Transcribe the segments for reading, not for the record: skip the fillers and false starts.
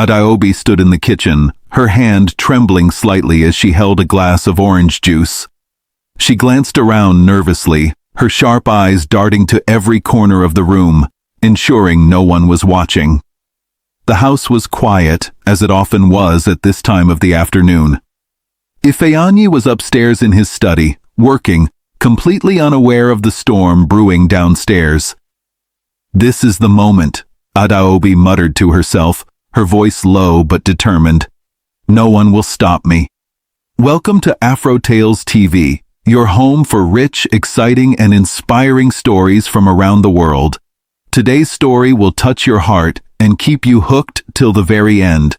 Adaobi stood in the kitchen, her hand trembling slightly as she held a glass of orange juice. She glanced around nervously, her sharp eyes darting to every corner of the room, ensuring no one was watching. The house was quiet, as it often was at this time of the afternoon. Ifeanyi was upstairs in his study, working, completely unaware of the storm brewing downstairs. "This is the moment," Adaobi muttered to herself, her voice low but determined. "No one will stop me." Welcome to Afro Tales TV, your home for rich, exciting, and inspiring stories from around the world. Today's story will touch your heart and keep you hooked till the very end.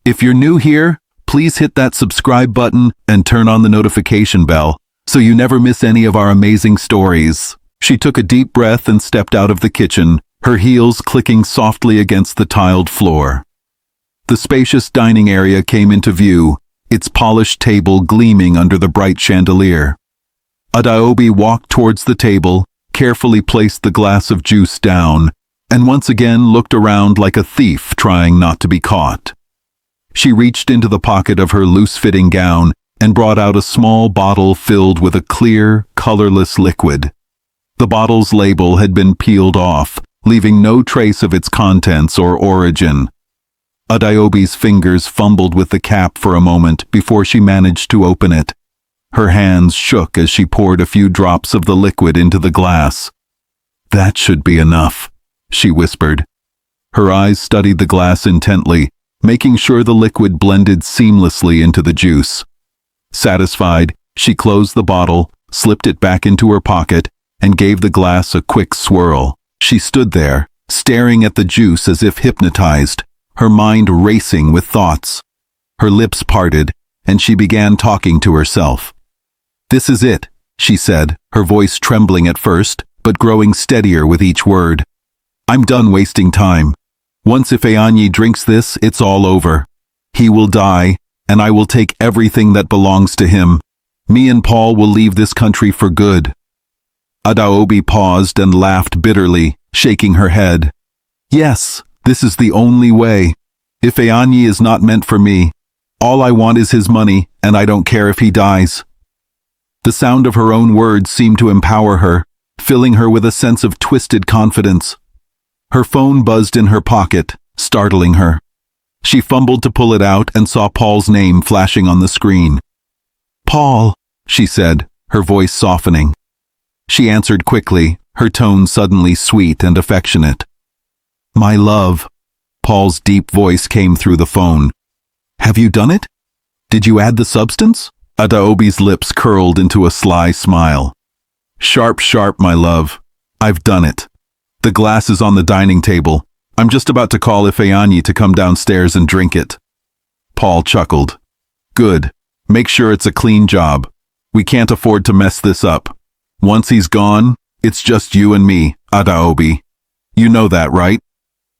If you're new here, please hit that subscribe button and turn on the notification bell so you never miss any of our amazing stories. She took a deep breath and stepped out of the kitchen, her heels clicking softly against the tiled floor. The spacious dining area came into view, its polished table gleaming under the bright chandelier. Adaobi walked towards the table, carefully placed the glass of juice down, and once again looked around like a thief trying not to be caught. She reached into the pocket of her loose-fitting gown and brought out a small bottle filled with a clear, colorless liquid. The bottle's label had been peeled off, leaving no trace of its contents or origin. Adaobi's fingers fumbled with the cap for a moment before she managed to open it. Her hands shook as she poured a few drops of the liquid into the glass. "That should be enough," she whispered. Her eyes studied the glass intently, making sure the liquid blended seamlessly into the juice. Satisfied, she closed the bottle, slipped it back into her pocket, and gave the glass a quick swirl. She stood there, staring at the juice as if hypnotized, her mind racing with thoughts. Her lips parted, and she began talking to herself. "This is it," she said, her voice trembling at first, but growing steadier with each word. "I'm done wasting time. Once Ifeanyi drinks this, it's all over. He will die, and I will take everything that belongs to him. Me and Paul will leave this country for good." Adaobi paused and laughed bitterly, shaking her head. "Yes, this is the only way. Ifeanyi is not meant for me. All I want is his money, and I don't care if he dies." The sound of her own words seemed to empower her, filling her with a sense of twisted confidence. Her phone buzzed in her pocket, startling her. She fumbled to pull it out and saw Paul's name flashing on the screen. "Paul," she said, her voice softening. She answered quickly, her tone suddenly sweet and affectionate. "My love." Paul's deep voice came through the phone. "Have you done it? Did you add the substance?" Adaobi's lips curled into a sly smile. "Sharp, sharp, my love. I've done it. The glass is on the dining table. I'm just about to call Ifeanyi to come downstairs and drink it." Paul chuckled. "Good. Make sure it's a clean job. We can't afford to mess this up. Once he's gone, it's just you and me, Adaobi. You know that, right?"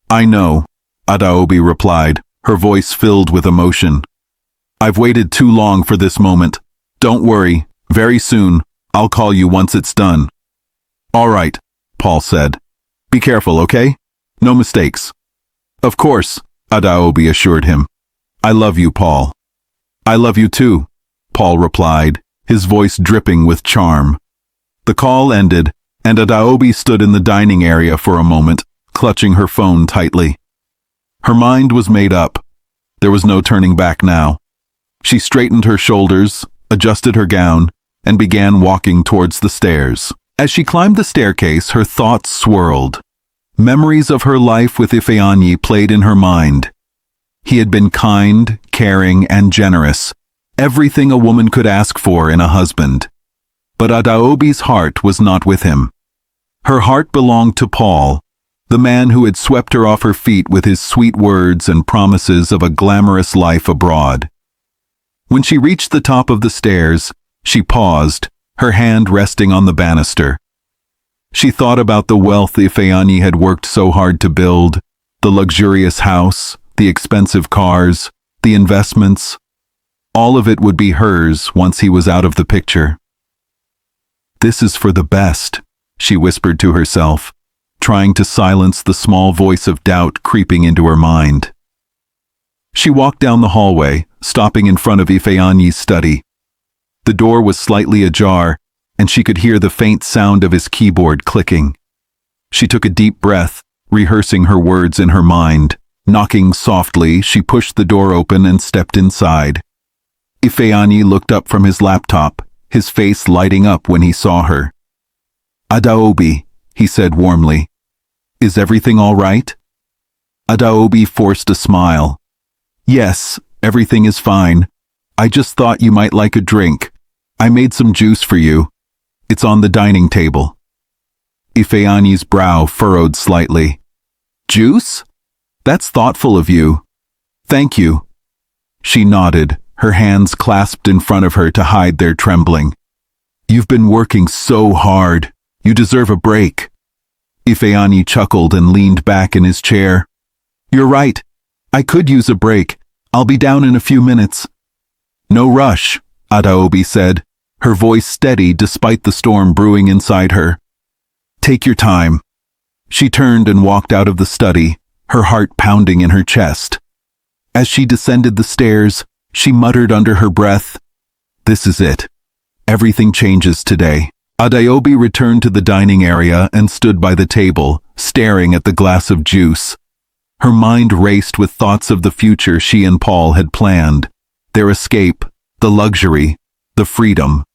"I know," Adaobi replied, her voice filled with emotion. "I've waited too long for this moment. Don't worry, very soon, I'll call you once it's done." "All right," Paul said. "Be careful, okay? No mistakes." "Of course," Adaobi assured him. "I love you, Paul." "I love you too," Paul replied, his voice dripping with charm. The call ended, and Adaobi stood in the dining area for a moment, clutching her phone tightly. Her mind was made up. There was no turning back now. She straightened her shoulders, adjusted her gown, and began walking towards the stairs. As she climbed the staircase, her thoughts swirled. Memories of her life with Ifeanyi played in her mind. He had been kind, caring, and generous, everything a woman could ask for in a husband. But Adaobi's heart was not with him. Her heart belonged to Paul, the man who had swept her off her feet with his sweet words and promises of a glamorous life abroad. When she reached the top of the stairs, she paused, her hand resting on the banister. She thought about the wealth Ifeanyi had worked so hard to build, the luxurious house, the expensive cars, the investments. All of it would be hers once he was out of the picture. "This is for the best," she whispered to herself, trying to silence the small voice of doubt creeping into her mind. She walked down the hallway, stopping in front of Ifeanyi's study. The door was slightly ajar, and she could hear the faint sound of his keyboard clicking. She took a deep breath, rehearsing her words in her mind. Knocking softly, she pushed the door open and stepped inside. Ifeanyi looked up from his laptop, his face lighting up when he saw her. "Adaobi," he said warmly. "Is everything all right?" Adaobi forced a smile. "Yes, everything is fine. I just thought you might like a drink. I made some juice for you. It's on the dining table." Ifeanyi's brow furrowed slightly. "Juice? That's thoughtful of you. Thank you." She nodded, her hands clasped in front of her to hide their trembling. "You've been working so hard. You deserve a break." Ifeanyi chuckled and leaned back in his chair. "You're right. I could use a break. I'll be down in a few minutes." "No rush," Adaobi said, her voice steady despite the storm brewing inside her. "Take your time." She turned and walked out of the study, her heart pounding in her chest. As she descended the stairs, she muttered under her breath, "This is it. Everything changes today." Adaobi returned to the dining area and stood by the table, staring at the glass of juice. Her mind raced with thoughts of the future she and Paul had planned, their escape, the luxury, the freedom.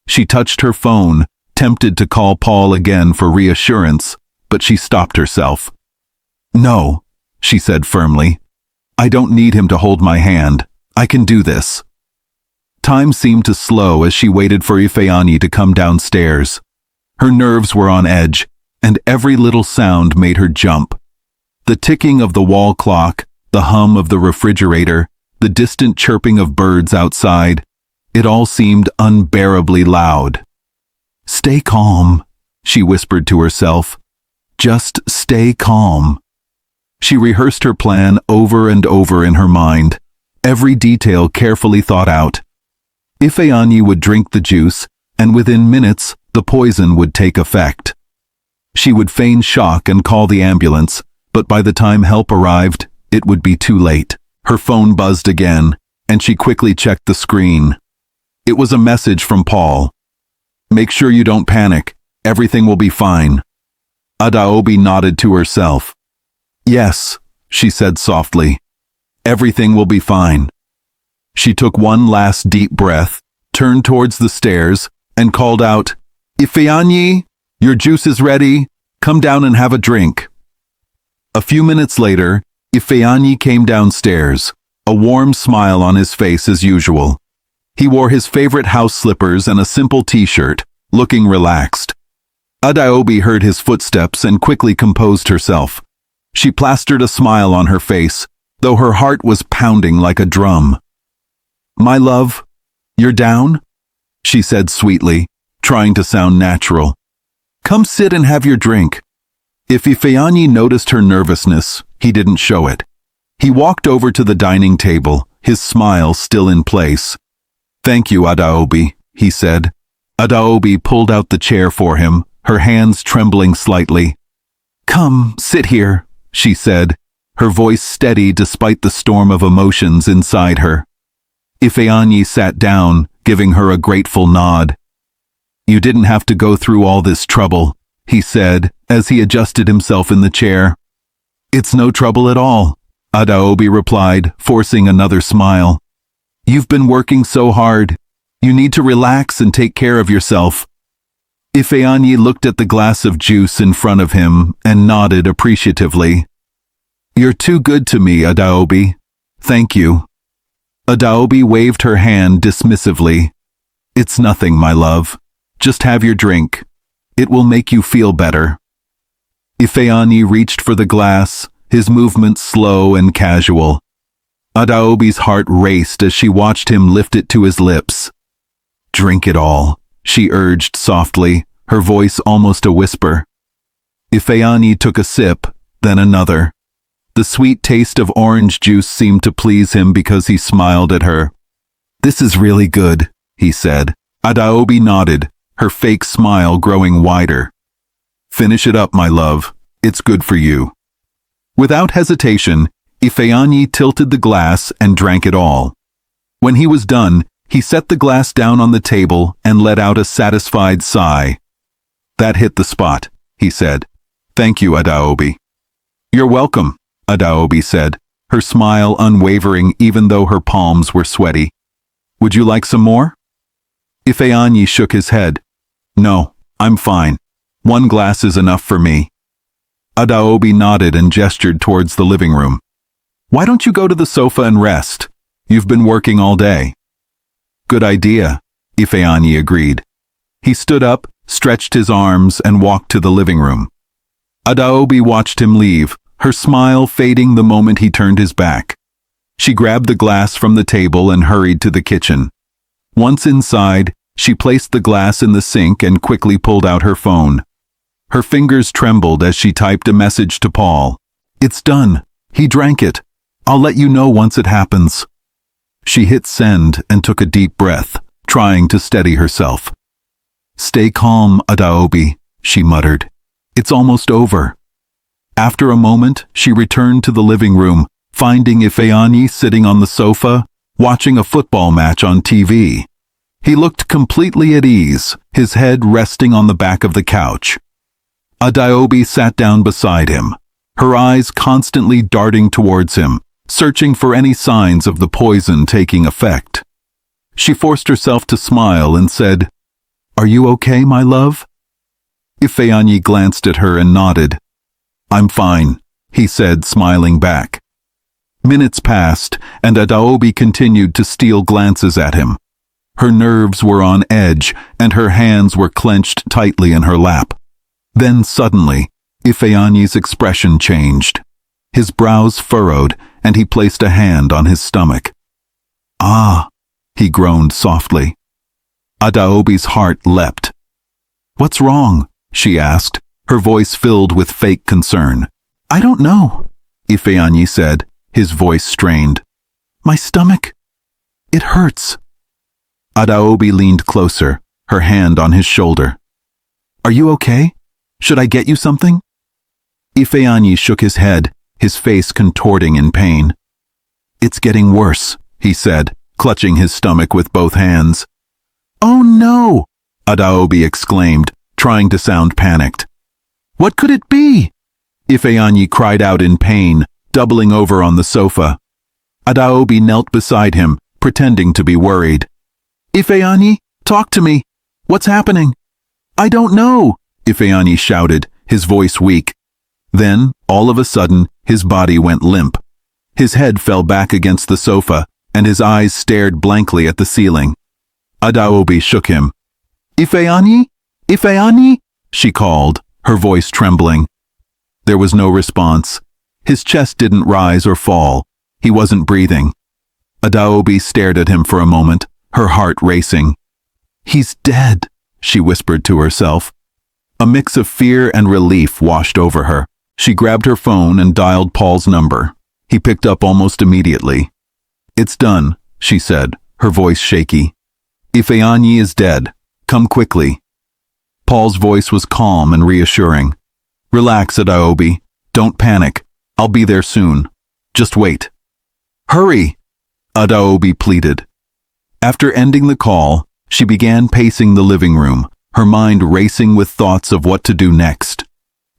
She touched her phone, tempted to call Paul again for reassurance, but she stopped herself. "No," she said firmly. "I don't need him to hold my hand. I can do this." Time seemed to slow as she waited for Ifeanyi to come downstairs. Her nerves were on edge, and every little sound made her jump. The ticking of the wall clock, the hum of the refrigerator, the distant chirping of birds outside, it all seemed unbearably loud. "Stay calm," she whispered to herself. "Just stay calm." She rehearsed her plan over and over in her mind, every detail carefully thought out. Ifeanyi would drink the juice, and within minutes the poison would take effect. She would feign shock and call the ambulance, but by the time help arrived, it would be too late. Her phone buzzed again, and she quickly checked the screen. It was a message from Paul. "Make sure you don't panic. Everything will be fine." Adaobi nodded to herself. "Yes," she said softly. "Everything will be fine." She took one last deep breath, turned towards the stairs, and called out, "Ifeanyi, your juice is ready. Come down and have a drink." A few minutes later, Ifeanyi came downstairs, a warm smile on his face as usual. He wore his favorite house slippers and a simple t-shirt, looking relaxed. Adaobi heard his footsteps and quickly composed herself. She plastered a smile on her face, though her heart was pounding like a drum. "My love, you're down?" she said sweetly, trying to sound natural. "Come sit and have your drink." If Ifeanyi noticed her nervousness, he didn't show it. He walked over to the dining table, his smile still in place. "Thank you, Adaobi," he said. Adaobi pulled out the chair for him, her hands trembling slightly. "Come, sit here," she said, her voice steady despite the storm of emotions inside her. Ifeanyi sat down, giving her a grateful nod. "You didn't have to go through all this trouble," he said, as he adjusted himself in the chair. "It's no trouble at all," Adaobi replied, forcing another smile. "You've been working so hard. You need to relax and take care of yourself." Ifeanyi looked at the glass of juice in front of him and nodded appreciatively. "You're too good to me, Adaobi. Thank you." Adaobi waved her hand dismissively. "It's nothing, my love. Just have your drink. It will make you feel better." Ifeanyi reached for the glass, his movements slow and casual. Adaobi's heart raced as she watched him lift it to his lips. "Drink it all," she urged softly, her voice almost a whisper. Ifeanyi took a sip, then another. The sweet taste of orange juice seemed to please him because he smiled at her. "This is really good," he said. Adaobi nodded, her fake smile growing wider. "Finish it up, my love. It's good for you." Without hesitation, Ifeanyi tilted the glass and drank it all. When he was done, he set the glass down on the table and let out a satisfied sigh. That hit the spot, he said. Thank you, Adaobi. You're welcome, Adaobi said, her smile unwavering even though her palms were sweaty. Would you like some more? Ifeanyi shook his head. No, I'm fine. One glass is enough for me. Adaobi nodded and gestured towards the living room. Why don't you go to the sofa and rest? You've been working all day. Good idea, Ifeanyi agreed. He stood up, stretched his arms, and walked to the living room. Adaobi watched him leave, her smile fading the moment he turned his back. She grabbed the glass from the table and hurried to the kitchen. Once inside, she placed the glass in the sink and quickly pulled out her phone. Her fingers trembled as she typed a message to Paul. It's done. He drank it. I'll let you know once it happens. She hit send and took a deep breath, trying to steady herself. Stay calm, Adaobi, she muttered. It's almost over. After a moment, she returned to the living room, finding Ifeanyi sitting on the sofa, watching a football match on TV. He looked completely at ease, his head resting on the back of the couch. Adaobi sat down beside him, her eyes constantly darting towards him, searching for any signs of the poison taking effect. She forced herself to smile and said, Are you okay, my love? Ifeanyi glanced at her and nodded. I'm fine, he said, smiling back. Minutes passed, and Adaobi continued to steal glances at him. Her nerves were on edge, and her hands were clenched tightly in her lap. Then suddenly, Ifeanyi's expression changed. His brows furrowed, and he placed a hand on his stomach. Ah, he groaned softly. Adaobi's heart leapt. What's wrong? She asked, her voice filled with fake concern. I don't know, Ifeanyi said, his voice strained. My stomach. It hurts. Adaobi leaned closer, her hand on his shoulder. Are you okay? Should I get you something? Ifeanyi shook his head, his face contorting in pain. It's getting worse, he said, clutching his stomach with both hands. Oh no! Adaobi exclaimed, trying to sound panicked. What could it be? Ifeanyi cried out in pain, doubling over on the sofa. Adaobi knelt beside him, pretending to be worried. Ifeanyi, talk to me. What's happening? I don't know, Ifeanyi shouted, his voice weak. Then, all of a sudden, his body went limp. His head fell back against the sofa, and his eyes stared blankly at the ceiling. Adaobi shook him. Ifeanyi? Ifeanyi? She called, her voice trembling. There was no response. His chest didn't rise or fall. He wasn't breathing. Adaobi stared at him for a moment, her heart racing. He's dead, she whispered to herself. A mix of fear and relief washed over her. She grabbed her phone and dialed Paul's number. He picked up almost immediately. It's done, she said, her voice shaky. Ifeanyi is dead. Come quickly. Paul's voice was calm and reassuring. Relax, Adaobi. Don't panic. I'll be there soon. Just wait. Hurry, Adaobi pleaded. After ending the call, she began pacing the living room, her mind racing with thoughts of what to do next.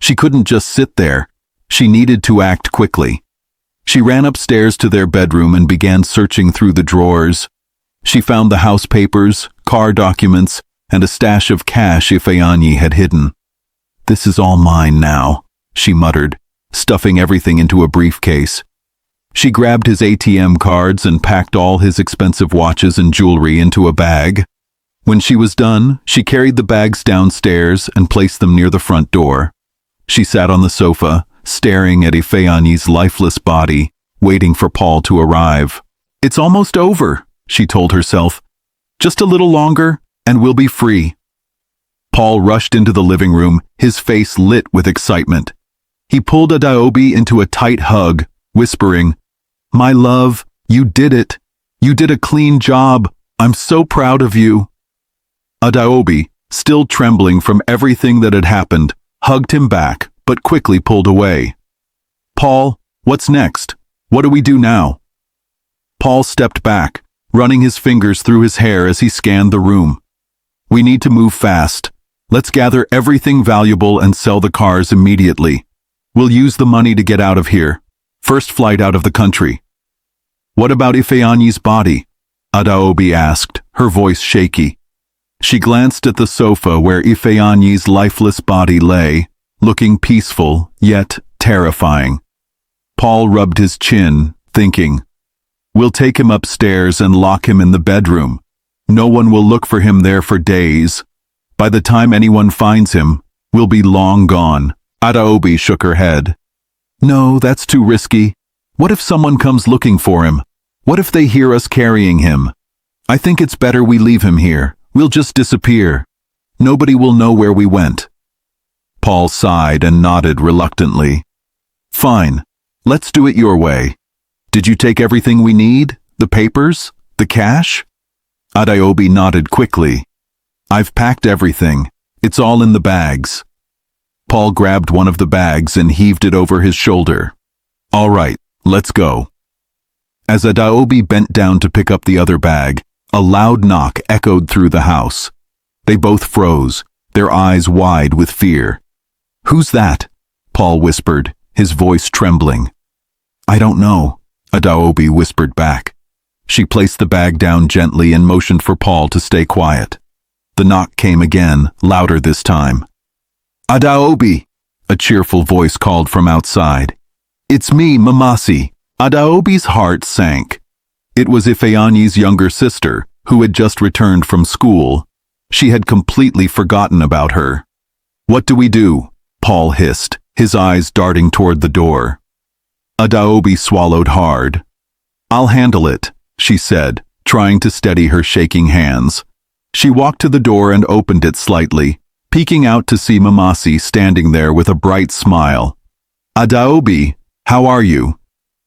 She couldn't just sit there. She needed to act quickly. She ran upstairs to their bedroom and began searching through the drawers. She found the house papers, car documents, and a stash of cash Ifeanyi had hidden. This is all mine now, she muttered, stuffing everything into a briefcase. She grabbed his ATM cards and packed all his expensive watches and jewelry into a bag. When she was done, she carried the bags downstairs and placed them near the front door. She sat on the sofa, staring at Ifeanyi's lifeless body, waiting for Paul to arrive. It's almost over, she told herself. Just a little longer, and we'll be free. Paul rushed into the living room, his face lit with excitement. He pulled Adaobi into a tight hug, whispering, My love, you did it. You did a clean job. I'm so proud of you. Adaobi, still trembling from everything that had happened, hugged him back, but quickly pulled away. Paul, what's next? What do we do now? Paul stepped back, running his fingers through his hair as he scanned the room. We need to move fast. Let's gather everything valuable and sell the cars immediately. We'll use the money to get out of here. First flight out of the country. What about Ifeanyi's body? Adaobi asked, her voice shaky. She glanced at the sofa where Ifeanyi's lifeless body lay, looking peaceful, yet terrifying. Paul rubbed his chin, thinking, "We'll take him upstairs and lock him in the bedroom. No one will look for him there for days. By the time anyone finds him, we'll be long gone." Adaobi shook her head. "No, that's too risky. What if someone comes looking for him? What if they hear us carrying him? I think it's better we leave him here. We'll just disappear. Nobody will know where we went." Paul sighed and nodded reluctantly. "Fine. Let's do it your way. Did you take everything we need? The papers? The cash?" Adaobi nodded quickly. "I've packed everything. It's all in the bags." Paul grabbed one of the bags and heaved it over his shoulder. "All right, let's go." As Adaobi bent down to pick up the other bag, a loud knock echoed through the house. They both froze, their eyes wide with fear. "Who's that?" Paul whispered, his voice trembling. "I don't know," Adaobi whispered back. She placed the bag down gently and motioned for Paul to stay quiet. The knock came again, louder this time. "Adaobi!" a cheerful voice called from outside. "It's me, Mamasi." Adaobi's heart sank. It was Ifeanyi's younger sister, who had just returned from school. She had completely forgotten about her. "What do we do?" Paul hissed, his eyes darting toward the door. Adaobi swallowed hard. "I'll handle it," she said, trying to steady her shaking hands. She walked to the door and opened it slightly, peeking out to see Mamasi standing there with a bright smile. "Adaobi, how are you?"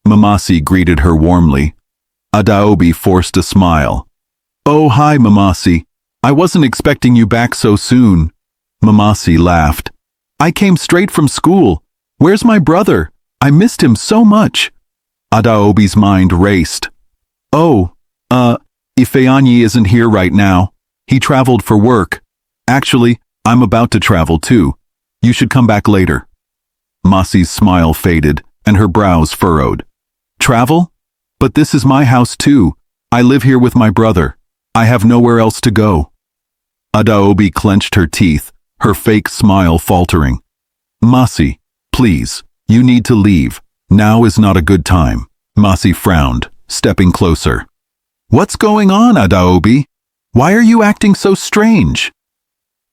Mamasi greeted her warmly. Adaobi forced a smile. "Oh, hi, Mamasi. I wasn't expecting you back so soon." Mamasi laughed. "I came straight from school. Where's my brother? I missed him so much." Adaobi's mind raced. "Oh, Ifeanyi isn't here right now. He traveled for work. Actually, I'm about to travel too. You should come back later." Masi's smile faded, and her brows furrowed. "Travel? But this is my house too. I live here with my brother. I have nowhere else to go." Adaobi clenched her teeth, her fake smile faltering. "Masi, please, you need to leave. Now is not a good time." Masi frowned, stepping closer. "What's going on, Adaobi? Why are you acting so strange?"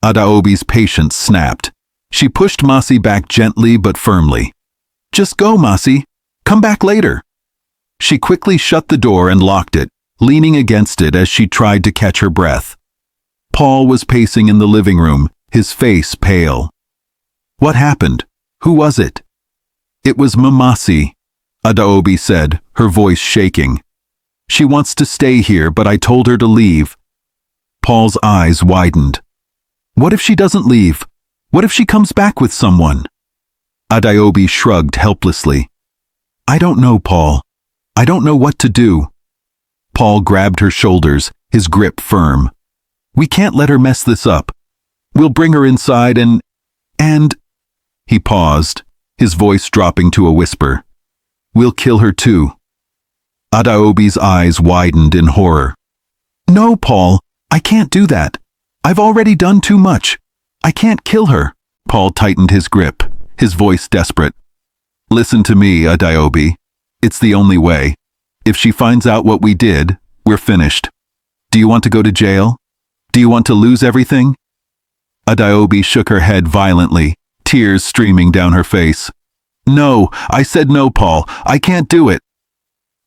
Adaobi's patience snapped. She pushed Masi back gently but firmly. "Just go, Masi. Come back later." She quickly shut the door and locked it, leaning against it as she tried to catch her breath. Paul was pacing in the living room, his face pale. "What happened? Who was it?" "It was Mamasi," Adaobi said, her voice shaking. "She wants to stay here, but I told her to leave." Paul's eyes widened. "What if she doesn't leave? What if she comes back with someone?" Adaobi shrugged helplessly. "I don't know, Paul. I don't know what to do." Paul grabbed her shoulders, his grip firm. "We can't let her mess this up. We'll bring her inside and... He paused, his voice dropping to a whisper. "We'll kill her too." Adaobi's eyes widened in horror. "No, Paul, I can't do that. I've already done too much. I can't kill her." Paul tightened his grip, his voice desperate. "Listen to me, Adaobi. It's the only way. If she finds out what we did, we're finished. Do you want to go to jail? Do you want to lose everything?" Adaobi shook her head violently, tears streaming down her face. "No, I said no, Paul. I can't do it."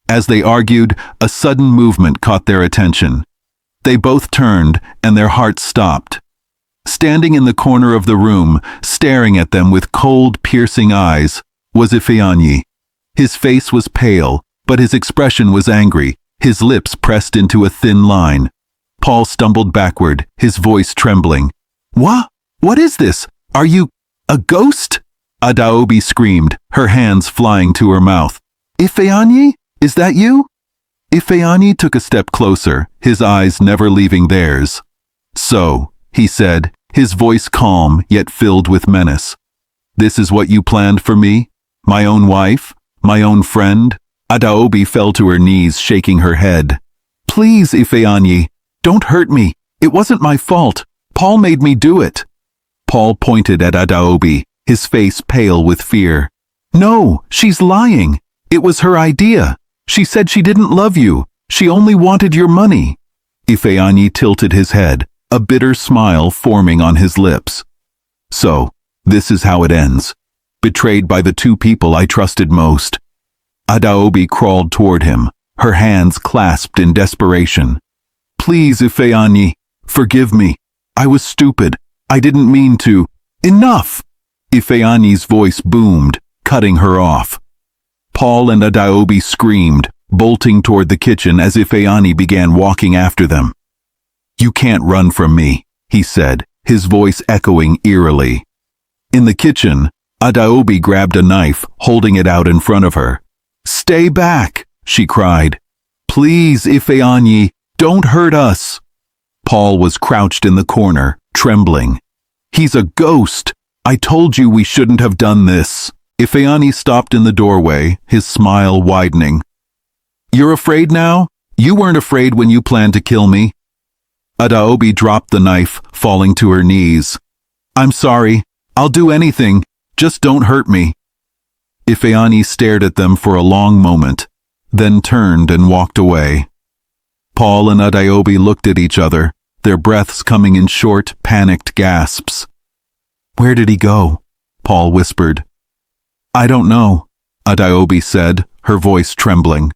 As they argued, a sudden movement caught their attention. They both turned, and their hearts stopped. Standing in the corner of the room, staring at them with cold, piercing eyes, was Ifeanyi. His face was pale, but his expression was angry, his lips pressed into a thin line. Paul stumbled backward, his voice trembling. What is this? Are you a ghost?" Adaobi screamed, her hands flying to her mouth. Ifeanyi? Is that you? Ifeanyi took a step closer, his eyes never leaving theirs. So, he said, his voice calm yet filled with menace. This is what you planned for me? My own wife? My own friend? Adaobi fell to her knees, shaking her head. Please, Ifeanyi, don't hurt me. It wasn't my fault. Paul made me do it. Paul pointed at Adaobi, his face pale with fear. No, she's lying. It was her idea. She said she didn't love you. She only wanted your money. Ifeanyi tilted his head, a bitter smile forming on his lips. So, this is how it ends. Betrayed by the two people I trusted most. Adaobi crawled toward him, her hands clasped in desperation. Please, Ifeanyi, forgive me. I was stupid. I didn't mean to. Enough! Ifeanyi's voice boomed, cutting her off. Paul and Adaobi screamed, bolting toward the kitchen as Ifeanyi began walking after them. You can't run from me, he said, his voice echoing eerily. In the kitchen, Adaobi grabbed a knife, holding it out in front of her. Stay back, she cried. Please, Ifeanyi, don't hurt us. Paul was crouched in the corner, trembling. He's a ghost. I told you we shouldn't have done this. Ifeanyi stopped in the doorway, his smile widening. You're afraid now? You weren't afraid when you planned to kill me. Adaobi dropped the knife, falling to her knees. I'm sorry. I'll do anything. Just don't hurt me. Ifeanyi stared at them for a long moment, then turned and walked away. Paul and Adaobi looked at each other, their breaths coming in short, panicked gasps. Where did he go? Paul whispered. I don't know, Adaobi said, her voice trembling.